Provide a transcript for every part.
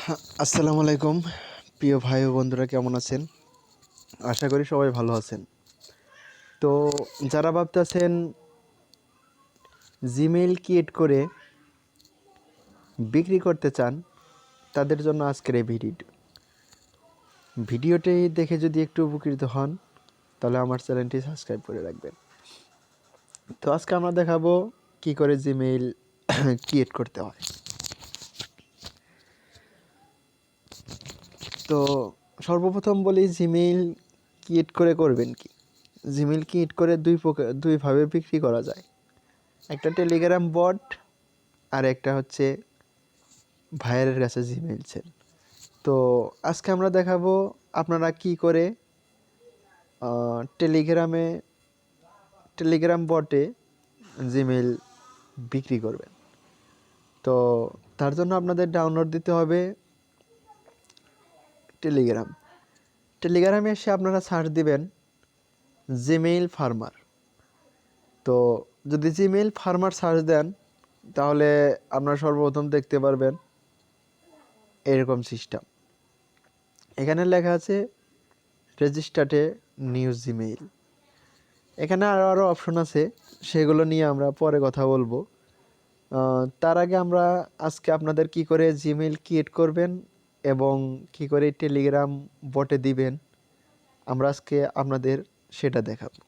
আসসালামু আলাইকুম প্রিয় ভাই ও বন্ধুরা, কেমন আছেন? আশা করি সবাই ভালো আছেন। তো যারা ভাবতেছেন জিমেইল ক্রিয়েট করে বিক্রি করতে চান, তাদের জন্য আজকের এই ভিডিওটি দেখে যদি একটু উপকৃত হন, তাহলে আমার চ্যানেলটি সাবস্ক্রাইব করে রাখবেন। তো আজকে আমরা দেখাবো কি করে জিমেইল ক্রিয়েট করতে হয়। তো সর্বপ্রথম বলি, জিমেইল ক্রিয়েট করে করবেন কি। জিমেইল ক্রিয়েট করে দুইভাবে বিক্রি করা যায়। একটা টেলিগ্রাম বট, আর একটা হচ্ছে ভাইয়ের কাছে জিমেইল সেল। তো আজকে আমরা দেখাবো আপনারা কি করে টেলিগ্রাম বটে জিমেইল বিক্রি করবেন। তো তার জন্য আপনাদের ডাউনলোড দিতে হবে টেলিগ্রামে এসে আপনারা সার্চ দিবেন জিমেইল ফার্মার। তো যদি জিমেইল ফার্মার সার্চ দেন, তাহলে আপনারা সর্বপ্রথম দেখতে পারবেন এরকম সিস্টেম। এখানে লেখা আছে রেজিস্টার্ডে নিউ জিমেইল। এখানে আরও অপশন আছে, সেগুলো নিয়ে আমরা পরে কথা বলবো। তার আগে আমরা আজকে আপনাদের কি করে জিমেইল ক্রিয়েট করবেন এবং কি করে টেলিগ্রাম বটে দিবেন, আমরা আজকে আপনাদের সেটা দেখাবো।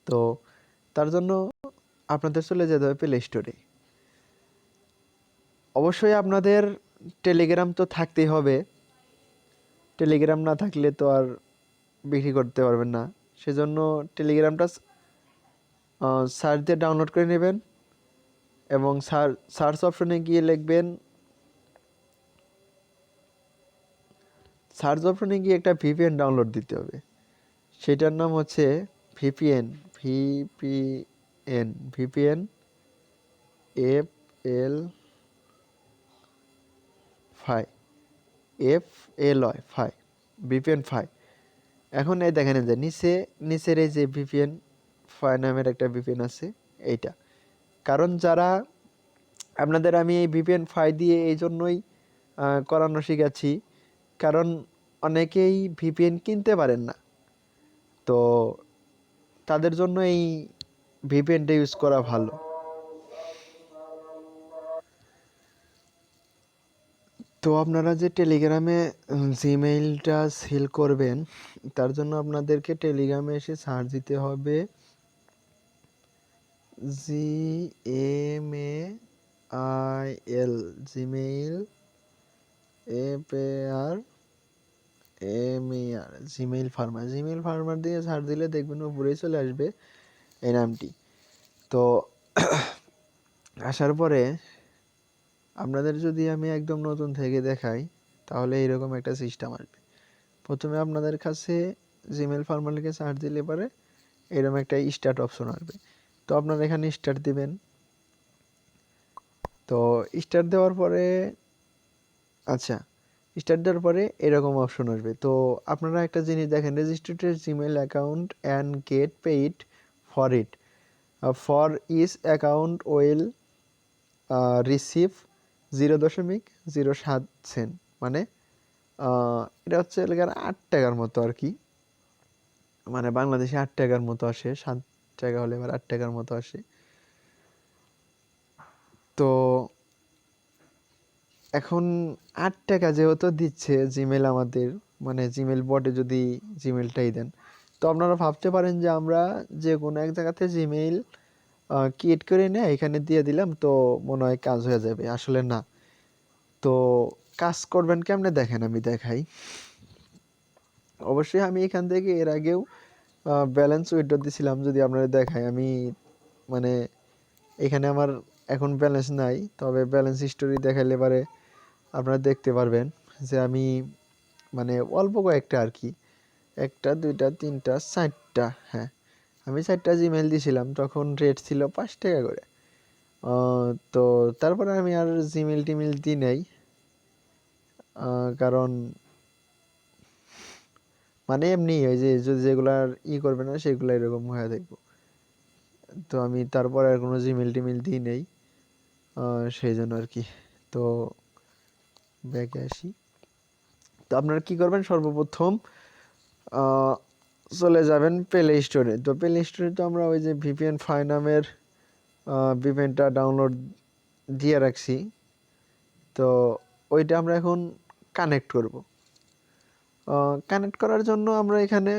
তো তার জন্য আপনাদের চলে যেতে হবে প্লে স্টোরে। অবশ্যই আপনাদের টেলিগ্রাম তো থাকতেই হবে, টেলিগ্রাম না থাকলে তো আর বিক্রি করতে পারবেন না। সেজন্য টেলিগ্রামটা সার্চ দিয়ে ডাউনলোড করে নেবেন এবং সার্চ অপশনে গিয়ে লিখবেন, সার্চ অপশনে গিয়ে একটা ভিপিএন ডাউনলোড দিতে হবে। সেটার নাম হচ্ছে VPN VPN F L fi F L Wi-Fi VPN fi. এখন এই দেখেন যে নিচের এই যে ভিপিএন ফাই নামের একটা ভিপিএন আছে, এইটা। কারণ যারা আপনাদের আমি এই ভিপিএন ফাই দিয়ে এই জন্যই করানো শিখাচ্ছি, কারণ অনেকেই ভিপিএন কিনতে পারেন না। তো তাদের জন্য এই ভিপিএনটা ইউজ করা ভালো। তো আপনারা যে টেলিগ্রামে জিমেইলটা সেল করবেন, তার জন্য আপনাদেরকে টেলিগ্রামে এসে সার্চ দিতে হবে GMAIL জিমেইল জিমেইল ফার্মার দিয়ে সার্চ দিলে দেখবেন উপরেই চলে আসবে এই নামটি। তো আসার পরে আপনাদের যদি আমি একদম নতুন থেকে দেখাই, তাহলে এইরকম একটা সিস্টেম আসবে। প্রথমে আপনাদের কাছে জিমেইল ফার্মার লিখে সার্চ দিলে পরে এরকম একটা স্টার্ট অপশন আসবে। তো আপনারা এখানে স্টার্ট দিবেন। তো স্টার্ট দেওয়ার পরে স্টার্ট দেওয়ার পরে এরকম অপশন আসবে। তো আপনারা একটা জিনিস দেখেন, registered Gmail account and get paid for it for is account will receive 0.07 মানে এটা হচ্ছে এলাকার 8 টাকার মতো আর কি, মানে বাংলাদেশে 8 টাকার মতো আসে, 7 টাকা হলে এবার 8 টাকার মতো আসে। তো এখন 8 টাকা যেহেতু দিচ্ছে জিমেল আমাদের, মানে জিমেল বটে যদি জিমেলটাই দেন, তো আপনারা ভাবতে পারেন যে আমরা যে কোনো এক জায়গাতে জিমেইল ক্রিয়েট করে নিয়ে এখানে দিয়ে দিলাম তো মনে হয় কাজ হয়ে যাবে। আসলে না। তো কাজ করবেন কেমনে দেখেন, আমি দেখাই। অবশ্যই আমি এখান থেকে এর আগেও ব্যালেন্স উইথড্র দিছিলাম, যদি আপনারা দেখাই। আমি মানে এখানে আমার এখন ব্যালেন্স নাই, তবে ব্যালেন্স হিস্টোরি দেখাইলে পারে আপনারা দেখতে পারবেন যে আমি মানে অল্প কয়েকটা আর কি, 1টা 2টা 3টা 4টা, হ্যাঁ আমি 4টা জিমেইল দিয়েছিলাম, তখন রেট ছিল 5 টাকা করে। তো তারপরে আমি আর জিমেইল টিমেল দিই নাই, কারণ মানে এমনি ওই যে যেগুলার করবে না সেগুলো এরকম হয়ে দেখবো। তো আমি তারপরে আর কোনো জিমেইল টিমেল দিই নেই, সেই জন্য আর কি। তো ব্যাকে আসি। তো আপনারা কি করবেন, সর্বপ্রথম চলে যাবেন প্লে স্টোরে। তো প্লে স্টোরে তো আমরা ওই যে ভিপিএন ফাই নামের ভিপিএনটা ডাউনলোড দিয়ে রাখছি, তো ওইটা আমরা এখন কানেক্ট করব। কানেক্ট করার জন্য আমরা এখানে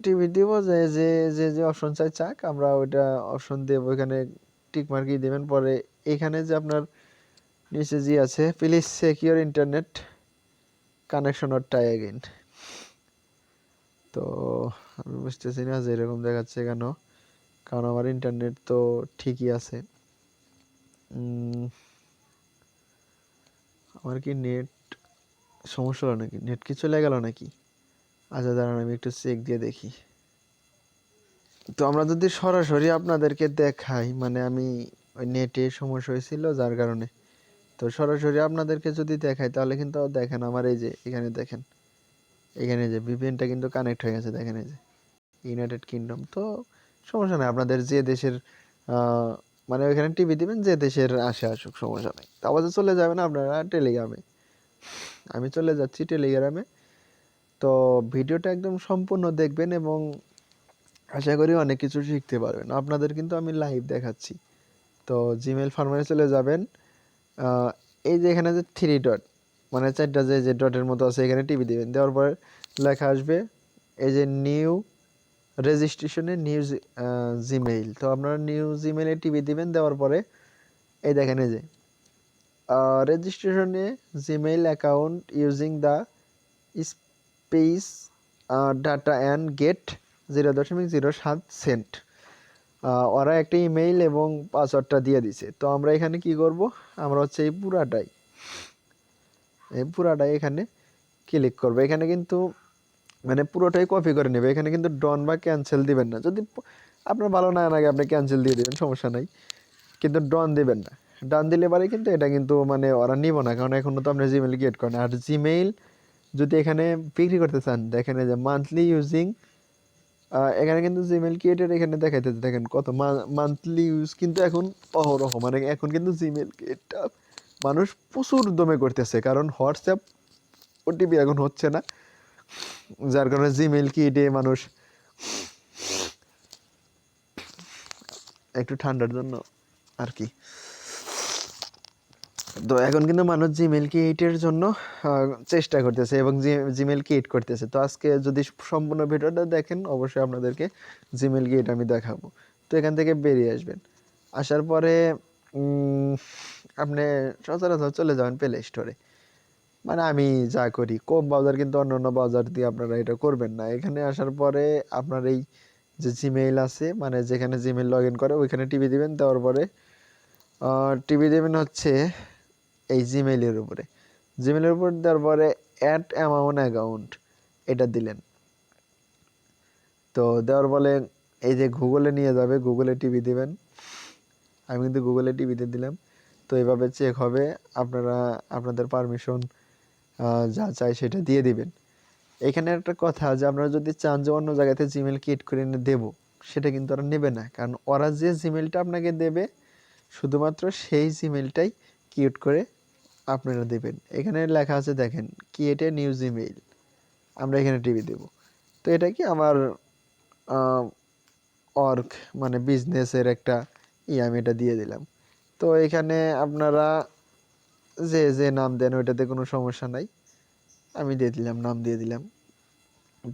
টিভি দিব, যে যে যে যে অপশন চাই চাক, আমরা ওইটা অপশন দেবো, এখানে টিক মার্কি দেবেন। পরে এখানে যে আপনার নিচে যে আছে please secure internet connection or try again, তো আমি বুঝতেছি না যে এরকম দেখাচ্ছে কেন, কারণ আমার ইন্টারনেট তো ঠিকই আছে। আমার কি নেট সমস্যা হলো নাকি, নেট কি চলে গেল নাকি? আচ্ছা দাঁড়ান আমি একটু চেক দিয়ে দেখি। তো আমরা যদি সরাসরি আপনাদেরকে দেখাই, মানে আমি ওই নেটে সমস্যা হয়েছিল যার কারণে, তো সরাসরি আপনাদেরকে যদি দেখাই তাহলে কিন্তু দেখেন আমার এই যে এখানে দেখেন, এখানে যে ভিপিএনটা কিন্তু কানেক্ট হয়ে গেছে, দেখেন এই যে ইউনাইটেড কিংডম। তো সমস্যা নেই, আপনাদের যে দেশের মানে ওইখানে টিভি দিবেন, যে দেশের আসে আসুক, সমস্যা নেই। তারপরে চলে যাবেন আপনারা টেলিগ্রামে। আমি চলে যাচ্ছি টেলিগ্রামে। তো ভিডিওটা একদম সম্পূর্ণ দেখবেন এবং আশা করি অনেক কিছু শিখতে পারবেন। আপনাদের কিন্তু আমি লাইভ দেখাচ্ছি। তো জিমেইল ফার্মারে চলে যাবেন। এই যে এখানে যে থ্রি ডট, মানে চারটা যে যে ডটের মতো আছে, এখানে টিভি দিবেন। দেওয়ার পরে লেখা আসবে এই যে নিউ রেজিস্ট্রেশনে নিউ জিমেইল। তো আপনারা নিউ জিমেইলে টিভি দিবেন। দেওয়ার পরে এই দেখেন এই যে রেজিস্ট্রেশনে Gmail account using the space data and get 0.07 cent. ওরা একটা ইমেইল এবং পাসওয়ার্ডটা দিয়ে দিছে। তো আমরা এখানে কি করব, আমরা হচ্ছে এই পুরাটাই এখানে ক্লিক করব। এখানে কিন্তু মানে পুরোটাই কপি করে নেবে, এখানে কিন্তু ডন বা ক্যান্সেল দিবেন না। যদি আপনার ভালো না লাগে আপনি ক্যান্সেল দিয়ে দেবেন, সমস্যা নাই, কিন্তু ডন দিবেন না। ডান দিলে পারে কিন্তু এটা কিন্তু মানে ওরা নিব না, কারণ এখনো তো আপনি জিমেইল ক্রিয়েট করেন। আর জিমেইল যদি এখানে বিক্রি করতে চান, দেখেন এই যে মান্থলি ইউজিং, এখানে কিন্তু জিমেইল ক্রিয়েটেড এখানে দেখাইতেছে, দেখেন কত মান্থলি ইউজ কিন্তু এখন অহরহ, মানে এখন কিন্তু জিমেইল ক্রিয়েটটা মানুষ প্রচুর দমে করতেছে, কারণ হোয়াটসঅ্যাপ ওটিপি এখন হচ্ছে না, যার কারণে জিমেইল ক্রিয়েটে মানুষ একটু ঠান্ডার জন্য আর কি। তো এখন কিন্তু মানুষ জিমেইল ক্রিয়েটের জন্য চেষ্টা করতেছে এবং জিমেইল ক্রিয়েট করতেছে। তো আজকে যদি সম্পূর্ণ ভিডিওটা দেখেন অবশ্যই আপনাদেরকে জিমেইল ক্রিয়েট আমি দেখাবো। তো এখান থেকে বেরিয়ে আসবেন, আসার পরে আপনি সচরাচর চলে যাবেন প্লে স্টোরে। মানে আমি যা করি কম ব্রাউজার, কিন্তু অন্য অন্য ব্রাউজার দিয়ে আপনারা এটা করবেন না। এখানে আসার পরে আপনার এই যে জিমেইল আছে, মানে যেখানে জিমেইল লগ ইন করে ওইখানে টিভি দিবেন। দেওয়ার পরে টিভি দেবেন হচ্ছে এই জিমেইলের উপরে, জিমেইলের উপর দেওয়ার পরে অ্যাড অ্যামাউন্ট অ্যাকাউন্ট এটা দিলেন। তো দেওয়ার বলে এই যে গুগলে নিয়ে যাবে, গুগলে টিভি দিবেন। আমি কিন্তু গুগলে টিভিতে দিলাম। তো এইভাবে চেক হবে, আপনারা আপনাদের পারমিশন যা চাই সেটা দিয়ে দিবেন। এখানে একটা কথা, যে আপনারা যদি চান যে অন্য জায়গাতে জিমেইল ক্রিয়েট করে এনে দেবো, সেটা কিন্তু ওরা নেবে না, কারণ ওরা যে জিমেইলটা আপনাকে দেবে শুধুমাত্র সেই জিমেইলটাই ক্রিয়েট করে আপনারা দেবেন। এখানে লেখা আছে দেখেন ক্রিয়েট এ নিউ জিমেইল, আমরা এখানে টিভি দেব। তো এটা কি আমার অর্গ মানে বিজনেসের একটা আমি এটা দিয়ে দিলাম। তো এখানে আপনারা যে যে নাম দেন ওইটাতে কোনো সমস্যা নাই, আমি দিয়ে দিলাম, নাম দিয়ে দিলাম।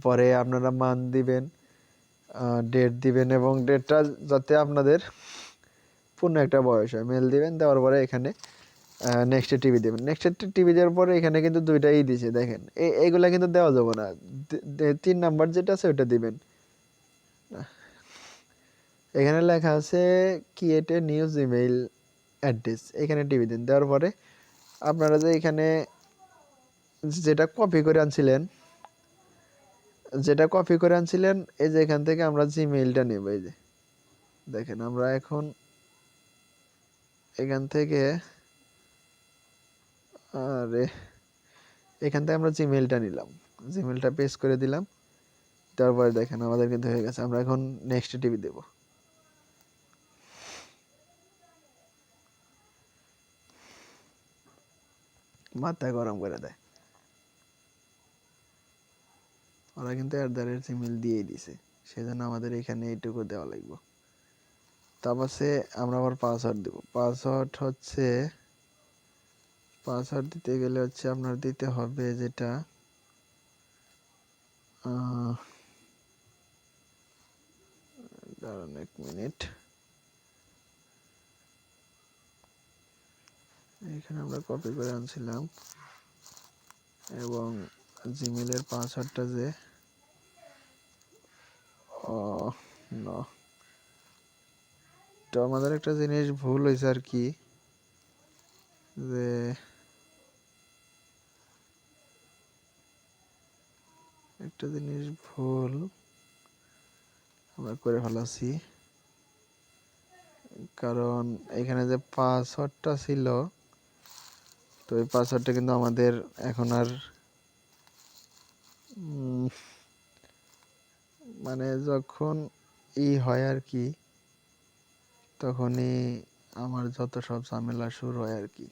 পরে আপনারা মান দিবেন, ডেট দিবেন এবং ডেটটা যাতে আপনাদের পূর্ণ একটা বয়স হয়, মেল দিবেন। দেওয়ার পরে এখানে নেক্সটে টিভি দেবেন। নেক্সটে টিভি দেওয়ার পরে এখানে কিন্তু দুইটাই দিছে, দেখেন এইগুলা কিন্তু দেওয়া যাবে না। 3 নাম্বার যেটা আছে ওইটা দিবেন। এখানে লেখা আছে create a new Gmail address, এখানে টিভি দিন। দেওয়ার পরে আপনারা যে এখানে যেটা কপি করে আনছিলেন, এই যে এখান থেকে আমরা জিমেইলটা নেব। এই যে দেখেন আমরা এখন এখান থেকে আরে এখান থেকে আমরা জিমেইলটা নিলাম, জিমেইলটা পেস্ট করে দিলাম। তারপরে দেখেন আমাদের কিন্তু হয়ে গেছে। আমরা এখন নেক্সট টিভি দেব। মাথা গরম করে দেয়। ওরা কিন্তু @জিমেইল দিয়েই দিছে, সেজন্য আমাদের এখানে এইটুকু দেওয়া লাগবে। তারপর সে আমরা আবার পাসওয়ার্ড দেব। পাসওয়ার্ড দিতে গেলে হচ্ছে আপনার দিতে হবে যেটা দাঁড়ান 1 মিনিট, এখানে আমরা কপি করে আনছিলাম, এবং জিমেইলের পাসওয়ার্ডটা যে না, তো আমাদের একটা জিনিস ভুল হয়েছে আর কি, যে একটা জিনিস ভুল আমরা করে ফেলাছি। কারণ এখানে যে পাসওয়ার্ডটা ছিল, তো এই পাসওয়ার্ডটা কিন্তু আমাদের এখন আর মানে যখন হয় আর কি, তখনই আমার যত সব ঝামেলা শুরু হয় আর কি।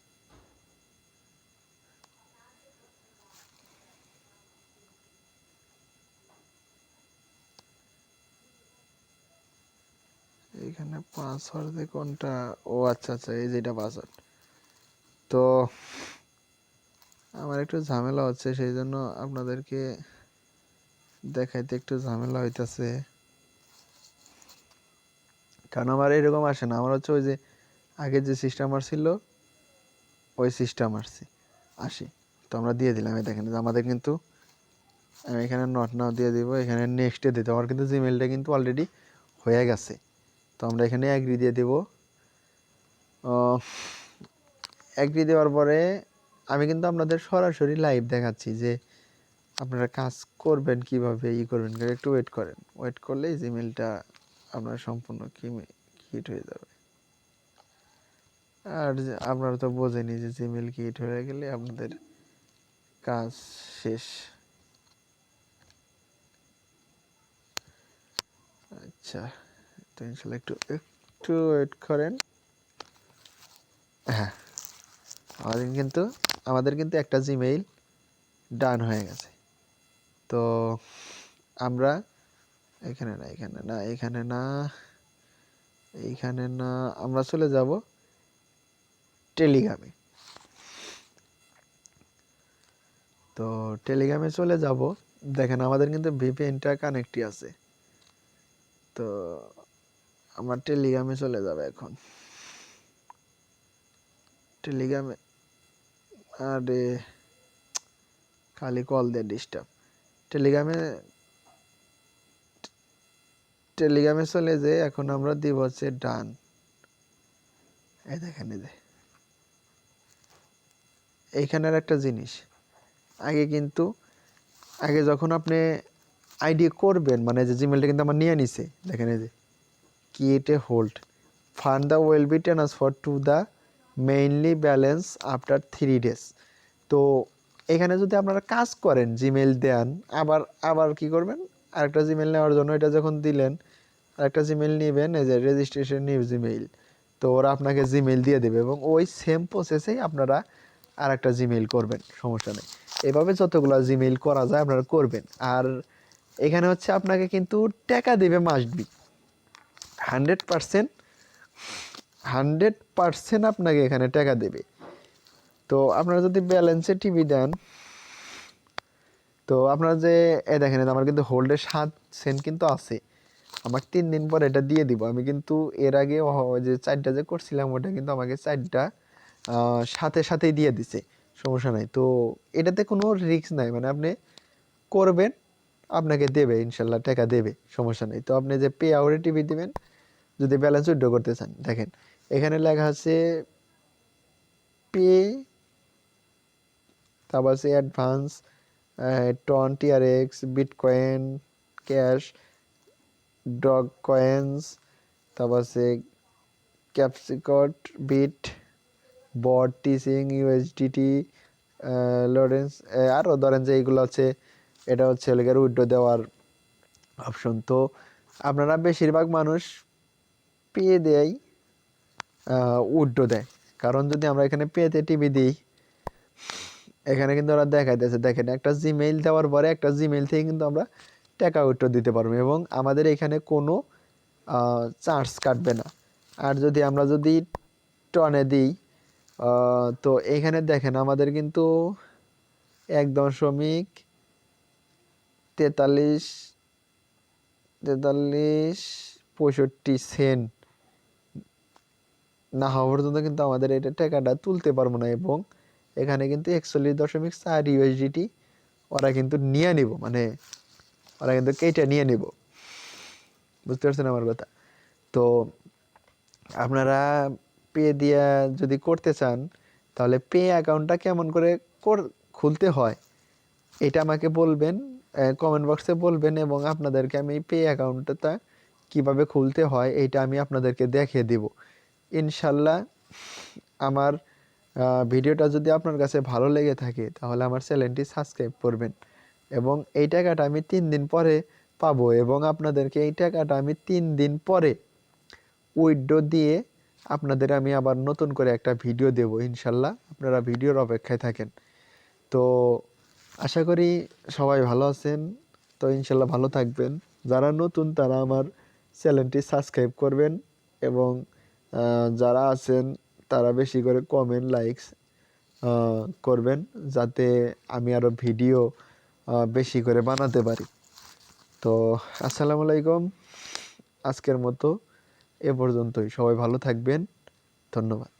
এইখানে পাসওয়ার্ড যে কোনটা, ও আচ্ছা আচ্ছা, এই যেটা পাসওয়ার্ড। তো আমার একটু ঝামেলা হচ্ছে, সেই জন্য আপনাদেরকে দেখাইতে একটু ঝামেলা হইতাছে, কারণ আমার এরকম আসে না। আমার হচ্ছে ওই যে আগে যে সিস্টেম ছিল ওই সিস্টেম আসি, তো আমরা দিয়ে দিলাম। এই দেখেন যে আমাদের কিন্তু, আমি এখানে নট নাও দিয়ে দিব, এখানে নেক্সটে দিতে, আমার কিন্তু জিমেইলটা কিন্তু অলরেডি হয়ে গেছে। তো আমরা এখানে অ্যাগ্রি দিয়ে দেব। অ্যাগ্রি দেওয়ার পরে আমি কিন্তু আপনাদের সরাসরি লাইভ দেখাচ্ছি যে আপনারা কাজ করবেন কিভাবে, করবেন। একটু ওয়েট করেন, ওয়েট করলেই জিমেইলটা আপনার সম্পূর্ণ হিট হয়ে যাবে। আর আপনারা তো বোঝেনি যে জিমেইল হিট হয়ে গেলে আপনাদের কাজ শেষ। আচ্ছা, তো ইনশাল্লাহ একটু ওয়েট করেন। হ্যাঁ, আমাদের কিন্তু একটা জিমেইল ডান হয়ে গেছে। তো আমরা এখানে না আমরা চলে যাব টেলিগ্রামে। তো টেলিগ্রামে চলে যাব, দেখেন আমাদের কিন্তু ভিপিএনটা কানেক্টই আছে। তো আমরা টেলিগ্রামে চলে যাব এখন। টেলিগ্রামে, আরে খালি কল দিয়ে ডিস্টার্ব। টেলিগ্রামে চলে যে এখন আমরা দিব হচ্ছে ডান। এই দেখেন, এই যে এইখানের একটা জিনিস, আগে যখন আপনি আইডি করবেন, মানে যে জিমেলটা কিন্তু আমার নিয়ে নিছে, দেখেন এই যে create a hold, fund the will be transfer to the mainly balance after 3 days। তো এখানে যদি আপনারা কাজ করেন, জিমেল দেন, আবার কি করবেন, আরেকটা জিমেল নেওয়ার জন্য এটা যখন দিলেন, আরেকটা জিমেল নেবেন, এই যে রেজিস্ট্রেশন নিউ জিমেইল, তো ওরা আপনাকে জিমেইল দিয়ে দেবে, এবং ওই সেম প্রসেসেই আপনারা আরেকটা জিমেইল করবেন, সমস্যা নেই। এভাবে যতগুলো জিমেইল করা যায় আপনারা করবেন। আর এখানে হচ্ছে আপনাকে কিন্তু টাকা দেবে, মাস্ট বি 100%, 100% আপনাকে এখানে টাকা দেবে। তো আপনারা যদি ব্যালেন্সে টিভি দেন, তো আপনারা যে দেখেন আমার কিন্তু হোল্ডে 7 সেন্ট কিন্তু আছে, আমার 3 দিন পর এটা দিয়ে দিব। আমি কিন্তু এর আগে যে 4টা যে করছিলাম ওটা কিন্তু আমাকে 4টা সাথেই দিয়ে দিছে, সমস্যা নাই। তো এটাতে কোনো রিস্ক নাই, মানে আপনি করবেন, আপনাকে দেবে, ইনশাল্লাহ টাকা দেবে, সমস্যা নেই। তো আপনি যে পে আউটে টিভি দিবেন যদি ব্যালেন্স উইথড্র করতে চান, দেখেন এখানে লেখা আছে পে, তারপর আছে advance, TON, TRX, bitcoin, cash, doge coins, তারপর আছে ক্যাপসিকট, বিট, বট, টিসিং, ইউএসডিটি, লরেন্স, আরও ধরেন যে এইগুলো আছে, এটা হচ্ছে এলাকার উইথড্র দেওয়ার অপশন। তো আপনারা বেশিরভাগ মানুষ পেয়ে দেয়, উইথড্র দেয়, কারণ যদি আমরা এখানে পেতে টিভি দিই, এখানে কিন্তু ওরা দেখাইতেছে, দেখেন একটা জিমেইল দেওয়ার পরে একটা জিমেইল থেকে কিন্তু আমরা টাকা উইথড্র দিতে পারবো এবং আমাদের এখানে কোনো চার্জ কাটবে না। আর যদি টনে দিই, তো এখানে দেখেন আমাদের কিন্তু 1.43 65 সেন্ট না হওয়া পর্যন্ত কিন্তু আমাদের এটা টাকাটা তুলতে পারবো না। এবং এখানে কিন্তু 41.4 ইউএসডিটি ওরা কিন্তু নিয়ে নিব, মানে ওরা কিন্তু কেটে নিয়ে নিব। বুঝতে পারছেন আমার কথা? তো আপনারা পে দিয়া যদি করতে চান, তাহলে পে অ্যাকাউন্টটা কেমন করে খুলতে হয় এটা আমাকে বলবেন, কমেন্ট বক্সে বলবেন, এবং আপনাদেরকে আমি পে অ্যাকাউন্টটা কিভাবে খুলতে হয় এইটা আমি আপনাদেরকে দেখিয়ে দিব ইনশাল্লাহ। আমার ভিডিওটা যদি আপনার কাছে ভালো লেগে থাকে তাহলে আমার চ্যানেলটি সাবস্ক্রাইব করবেন। এবং এই টাকাটা আমি 3 দিন পরে পাবো, এবং আপনাদেরকে এই টাকাটা আমি 3 দিন পরে উইথড্র দিয়ে আপনাদের আমি আবার নতুন করে একটা ভিডিও দেব ইনশাল্লাহ। আপনারা ভিডিওর অপেক্ষায় থাকেন। তো আশা করি সবাই ভালো আছেন। তো ইনশাল্লাহ ভালো থাকবেন। যারা নতুন তারা আমার চ্যানেলটি সাবস্ক্রাইব করবেন, এবং যারা আছেন তারা বেশি করে কমেন্ট লাইকস করবেন, যাতে আমি আরও ভিডিও বেশি করে বানাতে পারি। তো আসসালামু আলাইকুম, আজকের মতো এ পর্যন্তই। সবাই ভালো থাকবেন। ধন্যবাদ।